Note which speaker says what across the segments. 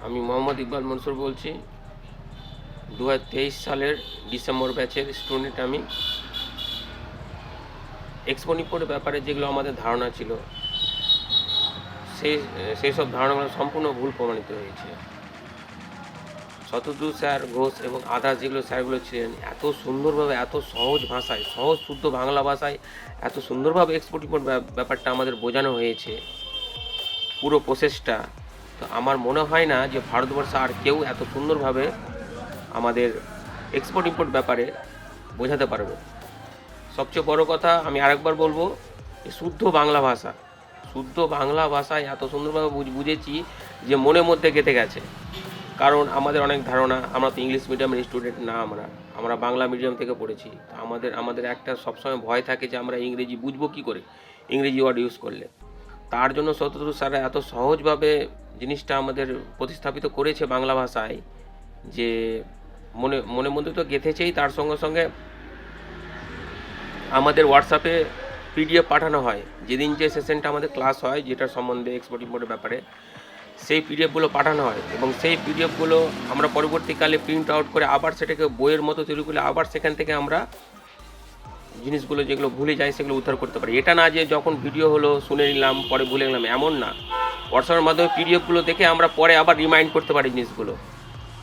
Speaker 1: আমি মোহাম্মদ ইকবাল মনসুর বলছি। 2023 সালের ডিসেম্বর ব্যাচের স্টুডেন্ট আমি। এক্সপোর্ট ইম্পোর্টের ব্যাপারে যেগুলো আমাদের ধারণা ছিল সেই সব ধারণাগুলো সম্পূর্ণ ভুল প্রমাণিত হয়েছে। শতদ্রু স্যার, ঘোষ এবং আদার্স যেগুলো স্যারগুলো ছিলেন, এত সুন্দরভাবে, এত সহজ ভাষায়, সহজ শুদ্ধ বাংলা ভাষায় এত সুন্দরভাবে এক্সপোর্ট ইম্পোর্ট ব্যাপারটা আমাদের বোঝানো হয়েছে, পুরো প্রসেসটা। তো আমার মনে হয় না যে ভারতবর্ষে আর কেউ এত সুন্দরভাবে আমাদের এক্সপোর্ট ইম্পোর্ট ব্যাপারে বোঝাতে পারবে। সবচেয়ে বড় কথা আমি আরেকবার বলবো, শুদ্ধ বাংলা ভাষা, শুদ্ধ বাংলা ভাষায় এত সুন্দরভাবে বুঝেছি যে মনের মধ্যে গেঁথে গেছে। কারণ আমাদের অনেক ধারণা, আমরা তো ইংলিশ মিডিয়ামের স্টুডেন্ট না, আমরা বাংলা মিডিয়াম থেকে পড়েছি। আমাদের একটা সবসময় ভয় থাকে যে আমরা ইংরেজি বুঝবো কী করে, ইংরেজি ওয়ার্ড ইউজ করলে। তার জন্য শতদ্রু স্যাররা এত সহজভাবে জিনিসটা আমাদের প্রতিস্থাপিত করেছে বাংলা ভাষায়, যে মনের মধ্যে তো গেঁথেছেই, তার সঙ্গে সঙ্গে আমাদের হোয়াটসঅ্যাপে পিডিএফ পাঠানো হয়। যেদিন যে সেশনটা আমাদের ক্লাস হয়, যেটার সম্বন্ধে এক্সপোর্ট ইম্পোর্টের ব্যাপারে, সেই পিডিএফগুলো পাঠানো হয় এবং সেই পিডিএফগুলো আমরা পরবর্তীকালে প্রিন্ট আউট করে আবার সেটাকে বইয়ের মতো তৈরি করলে আবার সেখান থেকে আমরা জিনিসগুলো যেগুলো ভুলে যাই সেগুলো উদ্ধার করতে পারি। এটা না যে যখন ভিডিও হলো শুনে নিলাম পরে ভুলে গেলাম, এমন না। হোয়াটসঅ্যাপের মাধ্যমে পিডিএফগুলো দেখে আমরা পরে আবার রিমাইন্ড করতে পারি জিনিসগুলো।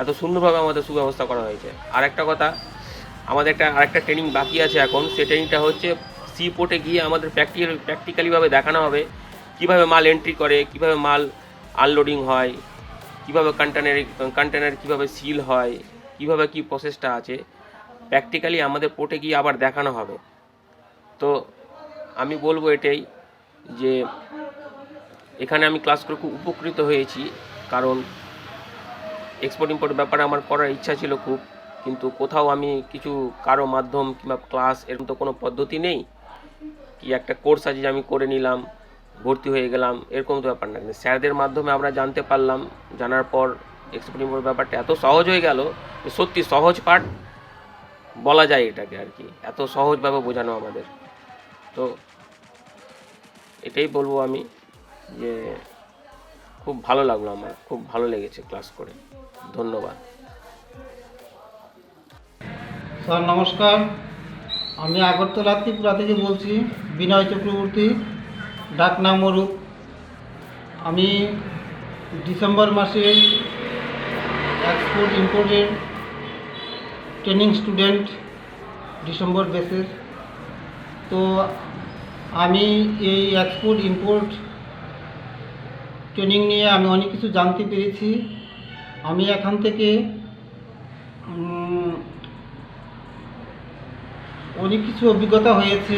Speaker 1: এত সুন্দরভাবে আমাদের সুব্যবস্থা করা হয়েছে। আর একটা কথা, আমাদের আরেকটা ট্রেনিং বাকি আছে এখন। সেই ট্রেনিংটা হচ্ছে সি পোর্টে গিয়ে আমাদের প্র্যাকটিক্যালিভাবে দেখানো হবে কীভাবে মাল এন্ট্রি করে, কীভাবে মাল আনলোডিং হয়, কীভাবে কন্টেনার কীভাবে সিল হয়, কীভাবে কী প্রসেসটা আছে, প্র্যাকটিক্যালি আমাদের পোর্টে গিয়ে আবার দেখানো হবে। তো আমি বলবো এটাই যে এখানে আমি ক্লাস করে খুব উপকৃত হয়েছি। কারণ এক্সপোর্ট ইম্পোর্ট ব্যাপারে আমার করার ইচ্ছা ছিল খুব, কিন্তু কোথাও আমি কিছু কারো মাধ্যম কিংবা ক্লাস এরকম তো কোনো পদ্ধতি নেই, কি একটা কোর্স আছে যে আমি করে নিলাম, ভর্তি হয়ে গেলাম, এরকম তো ব্যাপার না। কিন্তু স্যারদের মাধ্যমে আমরা জানতে পারলাম, জানার পর এক্সপোর্ট ইম্পোর্ট ব্যাপারটা এত সহজ হয়ে গেল, সত্যি সহজ পাঠ বলা যায় এটাকে আর কি, এত সহজভাবে বোঝানো আমাদের। তো এটাই বলবো আমি যে খুব ভালো লাগলো, আমার খুব ভালো লেগেছে ক্লাস করে। ধন্যবাদ।
Speaker 2: স্যার নমস্কার, আমি আগরতলা ত্রিপুরা থেকে বলছি, বিনয় চক্রবর্তী, ডাক নাম অরূপ। আমি ডিসেম্বর মাসে এক্সপোর্ট ইম্পোর্টের ট্রেনিং স্টুডেন্ট, ডিসেম্বর বেসের। তো আমি এই এক্সপোর্ট ইম্পোর্ট ট্রেনিং নিয়ে আমি অনেক কিছু জানতে পেরেছি। আমি এখান থেকে অনেক কিছু অভিজ্ঞতা হয়েছে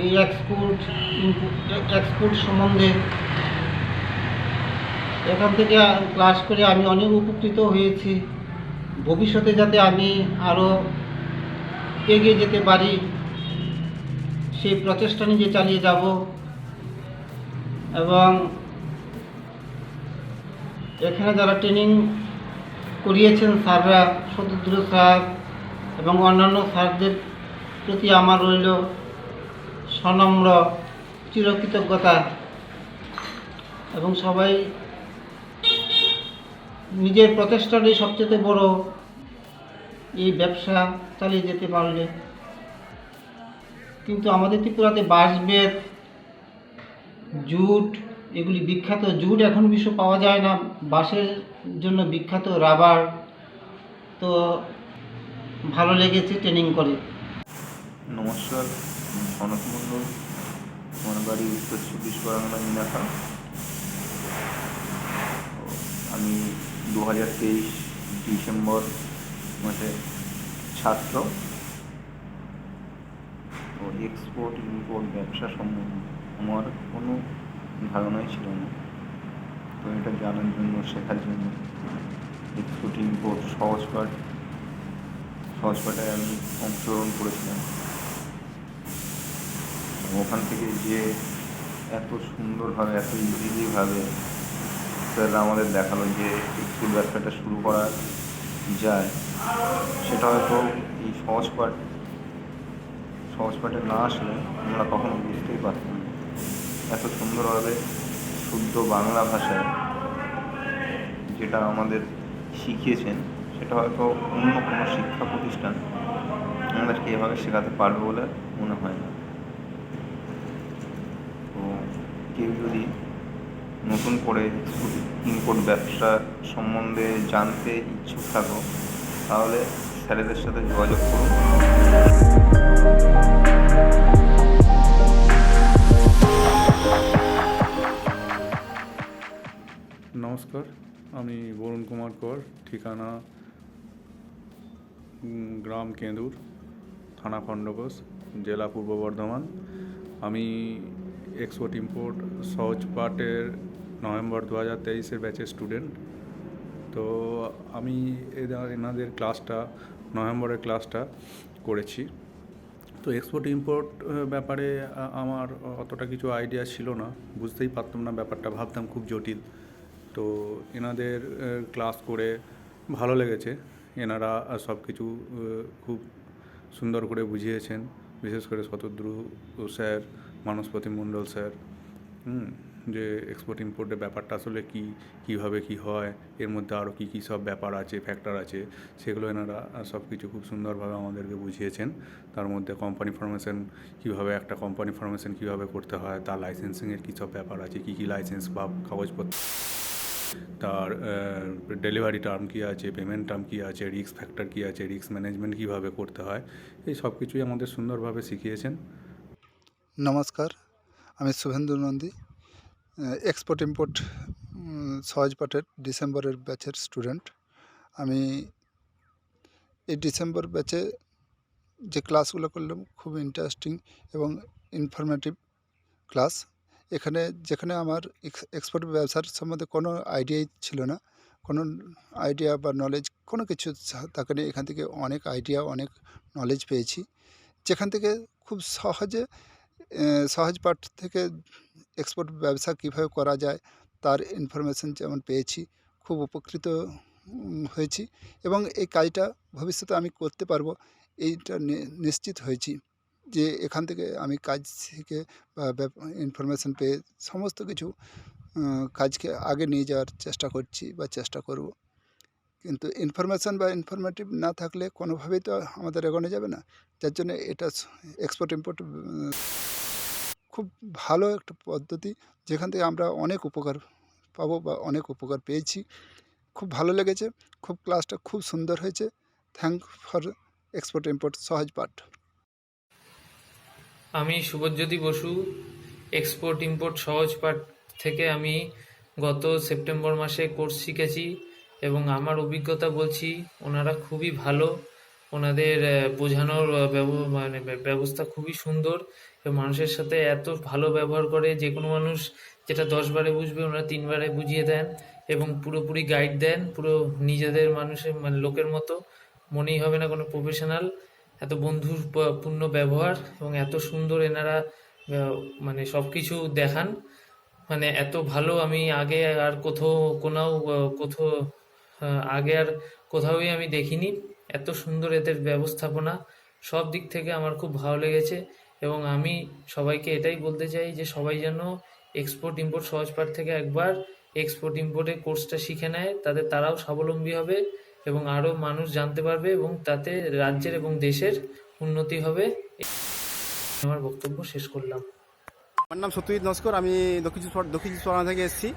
Speaker 2: এই এক্সপোর্ট সম্বন্ধে। এখান থেকে ক্লাস করে আমি অনেক উপকৃত হয়েছি। ভবিষ্যতে যাতে আমি আরও এগিয়ে যেতে পারি সেই প্রচেষ্টা নিয়ে চালিয়ে যাব। এবং এখানে যারা ট্রেনিং করিয়েছেন স্যাররা, শতদ্রু স্যার এবং অন্যান্য স্যারদের প্রতি আমার রইল সনম্র চিরকৃতজ্ঞতা। এবং সবাই নিজের প্রচেষ্টাটাই সবচেয়ে বড় এই ব্যবসা চালিয়ে যেতে পারলে। কিন্তু আমাদের ত্রিপুরাতে বাঁশ বেত, জুট, এগুলি বিখ্যাত। জুট এখন বিশ্ব পাওয়া যায় না, বাঁশের জন্য বিখ্যাত রাবার। তো ভালো লেগেছে ট্রেনিং করে।
Speaker 3: নমস্কার, সনক মণ্ডল, আমার বাড়ি উত্তর 24 পরগনা মিনাখা। আমি 2023 ডিসেম্বর মাসে ছাত্র। তো এক্সপোর্ট ইম্পোর্ট ব্যবসা সম্বন্ধে আমার কোনো ধারণাই ছিল না। তো এটা জানার জন্য, শেখার জন্য এক্সপোর্ট ইম্পোর্ট সহজ পাঠে আমি অংশগ্রহণ করেছিলাম। ওখান থেকে যে এত সুন্দরভাবে, এত ইজিলিভাবে স্যাররা আমাদের দেখালো যে এক্সপোর্ট ব্যবসাটা শুরু করা যায়, সেটা হয়তো এই সহজ পাঠে না আসলে আমরা কখনো বুঝতেই পারতাম না। এত সুন্দরভাবে শুদ্ধ বাংলা ভাষায় যেটা আমাদের শিখিয়েছেন সেটা হয়তো অন্য কোনো শিক্ষা প্রতিষ্ঠান আমাদেরকে এভাবে শেখাতে পারবে বলে মনে হয় না। তো কেউ যদি নতুন করে ইম্পোর্ট ব্যবসা সম্বন্ধে জানতে ইচ্ছুক থাকো তাহলে স্যারেদের সাথে যোগাযোগ করুন।
Speaker 4: নমস্কার, আমি বরুণ কুমার কর, ঠিকানা গ্রাম কেঁদুর, থানা খণ্ডঘোষ, জেলা পূর্ব বর্ধমান। আমি এক্সপোর্ট ইম্পোর্ট সহজ পাঠের নভেম্বর 2023 ব্যাচের স্টুডেন্ট। তো আমি এনাদের ক্লাসটা নভেম্বরের ক্লাসটা করেছি। তো এক্সপোর্ট ইম্পোর্ট ব্যাপারে আমার অতটা কিছু আইডিয়া ছিল না, বুঝতেই পারতাম না ব্যাপারটা, ভাবতাম খুব জটিল। তো এনাদের ক্লাস করে ভালো লেগেছে। এনারা সব কিছু খুব সুন্দর করে বুঝিয়েছেন, বিশেষ করে শতদ্রু স্যার, মানসপতি মণ্ডল স্যার, যে এক্সপোর্ট ইম্পোর্টের ব্যাপারটা আসলে কীভাবে কী হয়, এর মধ্যে আরও কী সব ব্যাপার আছে, ফ্যাক্টর আছে, সেগুলো এনারা সব কিছু খুব সুন্দরভাবে আমাদেরকে বুঝিয়েছেন। তার মধ্যে কোম্পানি ফরমেশন কীভাবে, একটা কোম্পানি ফরমেশন কীভাবে করতে হয়, তার লাইসেন্সিংয়ের কী সব ব্যাপার আছে, কী লাইসেন্স বা কাগজপত্র, তার ডেলিভারি টার্ম কী আছে, পেমেন্ট টার্ম কী আছে, রিস্ক ফ্যাক্টর কী আছে, রিস্ক ম্যানেজমেন্ট কীভাবে করতে হয়, এই সব কিছুই আমাদের সুন্দরভাবে শিখিয়েছেন।
Speaker 5: নমস্কার, আমি শুভেন্দু নন্দী, এক্সপোর্ট ইম্পোর্ট সহজ পাঠের ডিসেম্বরের ব্যাচের স্টুডেন্ট। আমি এই ডিসেম্বর ব্যাচে যে ক্লাসগুলো করলাম খুব ইন্টারেস্টিং এবং ইনফরমেটিভ ক্লাস। যেখানে আমার এক্সপোর্ট ব্যবসার সম্বন্ধে কোনো আইডিয়াই ছিল না, কোনো আইডিয়া বা নলেজ কোনো কিছু থাকেনি। এখান থেকে অনেক আইডিয়া, অনেক নলেজ পেয়েছি, যেখান থেকে খুব সহজ পাঠ থেকে এক্সপোর্ট ব্যবসা কীভাবে করা যায় তার ইনফরমেশন যেমন পেয়েছি, খুব উপকৃত হয়েছি এবং এই কাজটা ভবিষ্যতে আমি করতে পারবো এইটা নিশ্চিত হয়েছি যে এখান থেকে আমি কাজ শিখে বা ইনফরমেশন পেয়ে সমস্ত কিছু কাজকে আগে নিয়ে যাওয়ার চেষ্টা করছি বা চেষ্টা করব। কিন্তু ইনফরমেশান বা ইনফরমেটিভ না থাকলে কোনোভাবেই তো আমাদের এগোনো যাবে না। যার জন্য এটা এক্সপোর্ট ইম্পোর্ট খুব ভালো একটা পদ্ধতি, যেখান থেকে আমরা অনেক উপকার পাবো বা অনেক উপকার পেয়েছি। খুব ভালো লেগেছে, খুব ক্লাসটা খুব সুন্দর হয়েছে। থ্যাংক ফর এক্সপোর্ট ইম্পোর্ট সহজ পাঠ।
Speaker 6: আমি শুভজ্যোতি বসু, এক্সপোর্ট ইম্পোর্ট সহজ পাঠ থেকে আমি গত সেপ্টেম্বর মাসে কোর্স শিখেছি এবং আমার অভিজ্ঞতা বলছি, ওনারা খুবই ভালো, ওনাদের বোঝানোর ব্যবস্থা খুবই সুন্দর এবং মানুষের সাথে এত ভালো ব্যবহার করে, যে কোনো মানুষ যেটা 10 বারে বুঝবে ওনারা 3 বারে বুঝিয়ে দেন এবং পুরোপুরি গাইড দেন, পুরো নিজেদের মানুষের লোকের মতো, মনেই হবে না কোনো প্রফেশনাল। এত বন্ধুপূর্ণ ব্যবহার এবং এত সুন্দর এনারা সব কিছু দেখান, এত ভালো আমি আগে আর কোথাওই আমি দেখিনি। এত সুন্দর এদের ব্যবস্থাপনা, সব দিক থেকে আমার খুব ভালো লেগেছে এবং আমি সবাইকে এটাই বলতে চাই যে সবাই যেন এক্সপোর্ট ইম্পোর্ট সহজ পাঠ থেকে একবার এক্সপোর্ট ইম্পোর্টের কোর্সটা শিখে নেয়, তারাও স্বাবলম্বী হবে এবং আরও মানুষ জানতে পারবে এবং তাতে রাজ্যের এবং দেশের উন্নতি হবে। আমার বক্তব্য শেষ করলাম।
Speaker 7: আমার নাম সত্যজিৎ নস্কর, আমি দক্ষিণ চব্বিশ পরগনা থেকে এসেছি।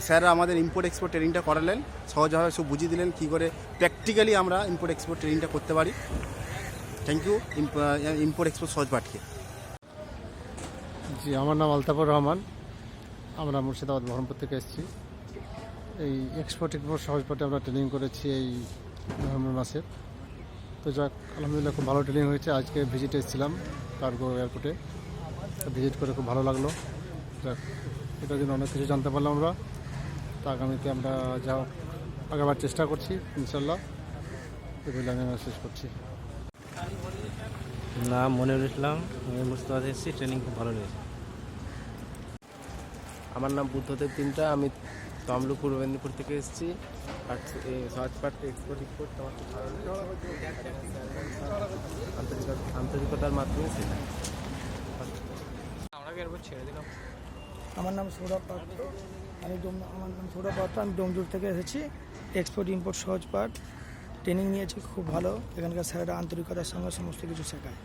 Speaker 7: স্যার আমাদের ইম্পোর্ট এক্সপোর্ট ট্রেনিংটা করালেন, সহজভাবে সব বুঝিয়ে দিলেন কী করে প্র্যাকটিক্যালি আমরা ইম্পোর্ট এক্সপোর্ট ট্রেনিংটা করতে পারি। থ্যাংক ইউ ইম্পোর্ট এক্সপোর্ট সহজ পাঠকে।
Speaker 8: জি, আমার নাম আলতাফুর রহমান, আমরা মুর্শিদাবাদ বহরমপুর থেকে এসেছি। এই এক্সপোর্ট সহজ পাঠে আমরা ট্রেনিং করেছি এই নভেম্বর মাসে। তো যাক, আলহামদুলিল্লাহ খুব ভালো ট্রেনিং হয়েছে। আজকে ভিজিটে এসেছিলাম কার্গো এয়ারপোর্টে, ভিজিট করে খুব ভালো লাগলো। যাক, এটার জন্য অনেক কিছু জানতে পারলাম আমরা। তো আগামীতে আমরা আগাবার চেষ্টা করছি ইনশাল্লাহ। এগুলো আমি শেষ করছি।
Speaker 9: নাম মনিরুল ইসলাম, আমি মুর্শিদাবাদ এসেছি, ট্রেনিং খুব ভালো লেগেছে।
Speaker 10: আমার নাম বুদ্ধদেব তিনটা, আমি তমলুক পূর্ব মেদিনীপুর থেকে এসেছি। আর সহজ পাঠ এক্সপোর্ট ইম্পোর্ট আমার খুব ভালো আন্তরিকতার মাধ্যমে সেটা
Speaker 6: ছেড়ে দিলাম।
Speaker 11: আমার নাম সৌরভ পাত্র, আমি ডোমজুর থেকে এসেছি। এক্সপোর্ট ইম্পোর্ট সহজ পাঠ ট্রেনিং নিয়েছি, খুব ভালো। এখানকার স্যারেরা আন্তরিকতার সঙ্গে সমস্ত কিছু শেখায়।